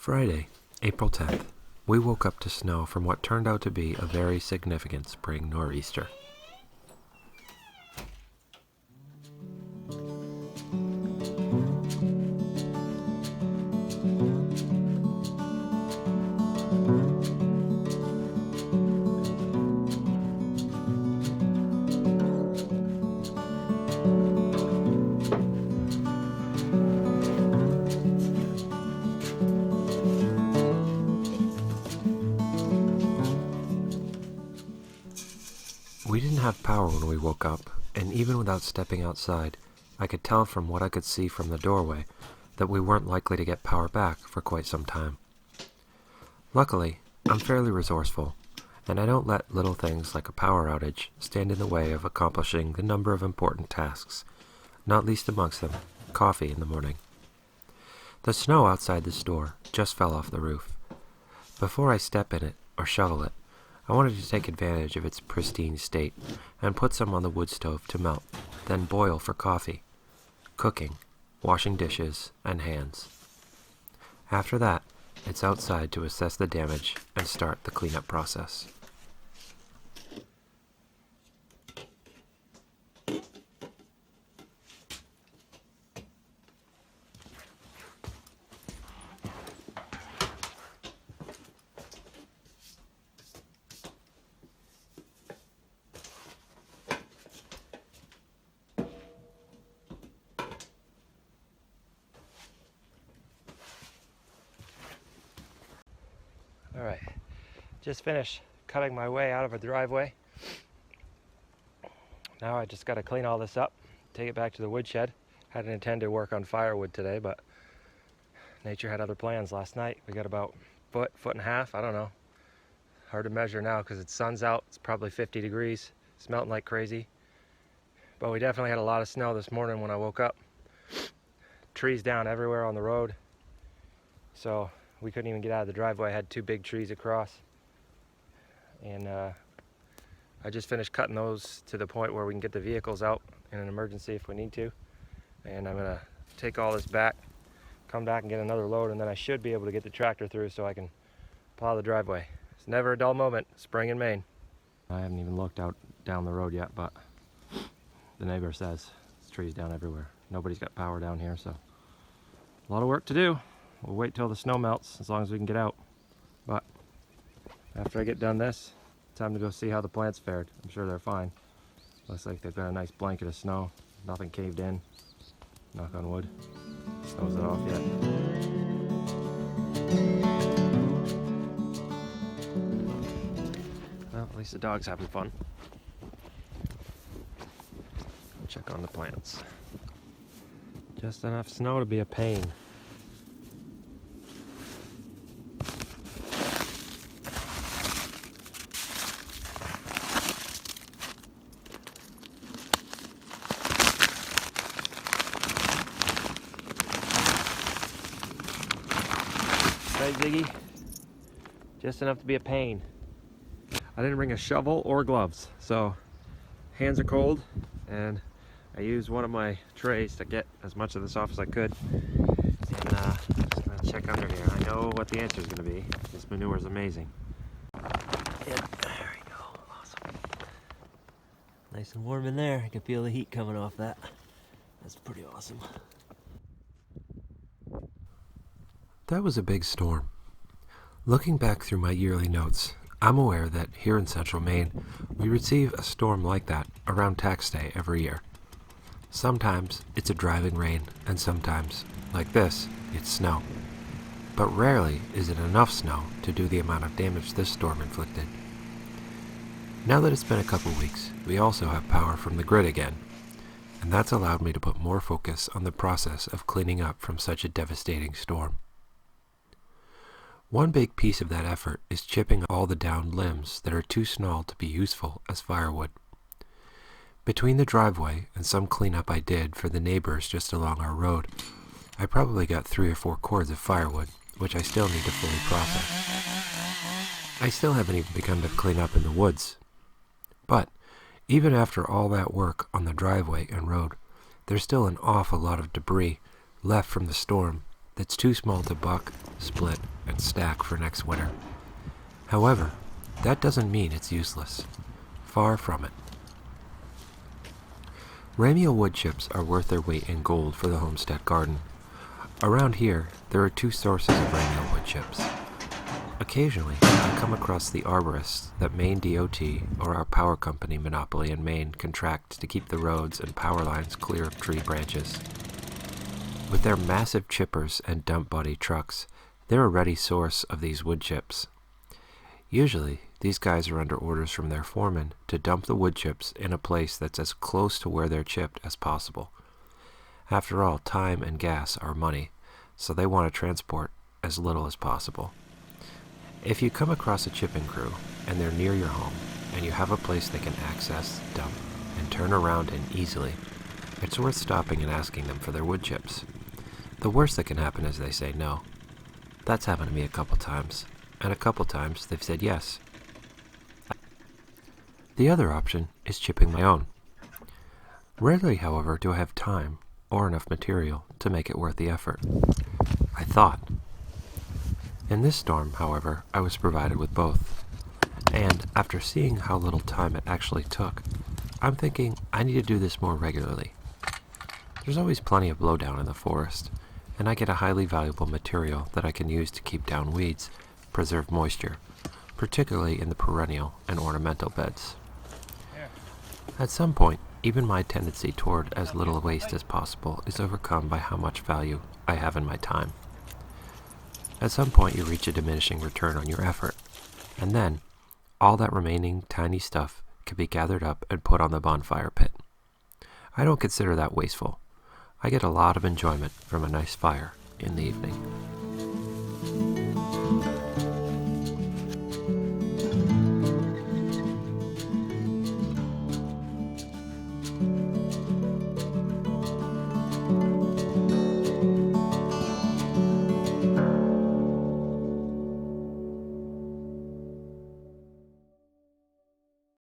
Friday, April 10th. We woke up to snow from what turned out to be a very significant spring nor'easter. We didn't have power when we woke up, and even without stepping outside, I could tell from what I could see from the doorway that we weren't likely to get power back for quite some time. Luckily, I'm fairly resourceful, and I don't let little things like a power outage stand in the way of accomplishing the number of important tasks, not least amongst them, coffee in the morning. The snow outside the store just fell off the roof. Before I step in it or shovel it, I wanted to take advantage of its pristine state and put some on the wood stove to melt, then boil for coffee, cooking, washing dishes, and hands. After that, it's outside to assess the damage and start the cleanup process. Alright, just finished cutting my way out of a driveway. Now I just got to clean all this up, take it back to the woodshed. Hadn't intended to work on firewood today, but nature had other plans last night. We got about foot and a half, I don't know. Hard to measure now because the sun's out. It's probably 50 degrees. It's melting like crazy. But we definitely had a lot of snow this morning when I woke up. Trees down everywhere on the road. So we couldn't even get out of the driveway. I had two big trees across. And I just finished cutting those to the point where we can get the vehicles out in an emergency if we need to. And I'm gonna take all this back, come back and get another load, and then I should be able to get the tractor through so I can plow the driveway. It's never a dull moment, spring in Maine. I haven't even looked out down the road yet, but the neighbor says there's trees down everywhere. Nobody's got power down here, so a lot of work to do. We'll wait till the snow melts as long as we can get out. But after I get done this, time to go see how the plants fared. I'm sure they're fine. Looks like they've got a nice blanket of snow. Nothing caved in. Knock on wood. Snow's not off yet. Well, at least the dog's having fun. Check on the plants. Just enough snow to be a pain. Right, Ziggy? Just enough to be a pain. I didn't bring a shovel or gloves, so hands are cold, and I used one of my trays to get as much of this off as I could. And just gonna check under here. I know what the answer is gonna be. This manure is amazing. Yeah, there we go. Awesome. Nice and warm in there. I can feel the heat coming off that. That's pretty awesome. That was a big storm. Looking back through my yearly notes, I'm aware that here in central Maine, we receive a storm like that around tax day every year. Sometimes it's a driving rain, and sometimes, like this, it's snow. But rarely is it enough snow to do the amount of damage this storm inflicted. Now that it's been a couple weeks, we also have power from the grid again, and that's allowed me to put more focus on the process of cleaning up from such a devastating storm. One big piece of that effort is chipping all the downed limbs that are too small to be useful as firewood. Between the driveway and some cleanup I did for the neighbors just along our road, I probably got 3 or 4 cords of firewood, which I still need to fully process. I still haven't even begun to clean up in the woods. But even after all that work on the driveway and road, there's still an awful lot of debris left from the storm that's too small to buck, split, and stack for next winter. However, that doesn't mean it's useless. Far from it. Ramial wood chips are worth their weight in gold for the homestead garden. Around here, there are two sources of ramial wood chips. Occasionally, I come across the arborists that Maine DOT or our power company monopoly in Maine contract to keep the roads and power lines clear of tree branches. With their massive chippers and dump body trucks, they're a ready source of these wood chips. Usually, these guys are under orders from their foreman to dump the wood chips in a place that's as close to where they're chipped as possible. After all, time and gas are money, so they want to transport as little as possible. If you come across a chipping crew and they're near your home and you have a place they can access, dump, and turn around in easily, it's worth stopping and asking them for their wood chips. The worst that can happen is they say no. That's happened to me a couple times, and a couple times they've said yes. The other option is chipping my own. Rarely, however, do I have time or enough material to make it worth the effort. I thought. In this storm, however, I was provided with both. And after seeing how little time it actually took, I'm thinking I need to do this more regularly. There's always plenty of blowdown in the forest, and I get a highly valuable material that I can use to keep down weeds, preserve moisture, particularly in the perennial and ornamental beds. At some point, even my tendency toward as little waste as possible is overcome by how much value I have in my time. At some point, you reach a diminishing return on your effort, and then all that remaining tiny stuff can be gathered up and put on the bonfire pit. I don't consider that wasteful. I get a lot of enjoyment from a nice fire in the evening.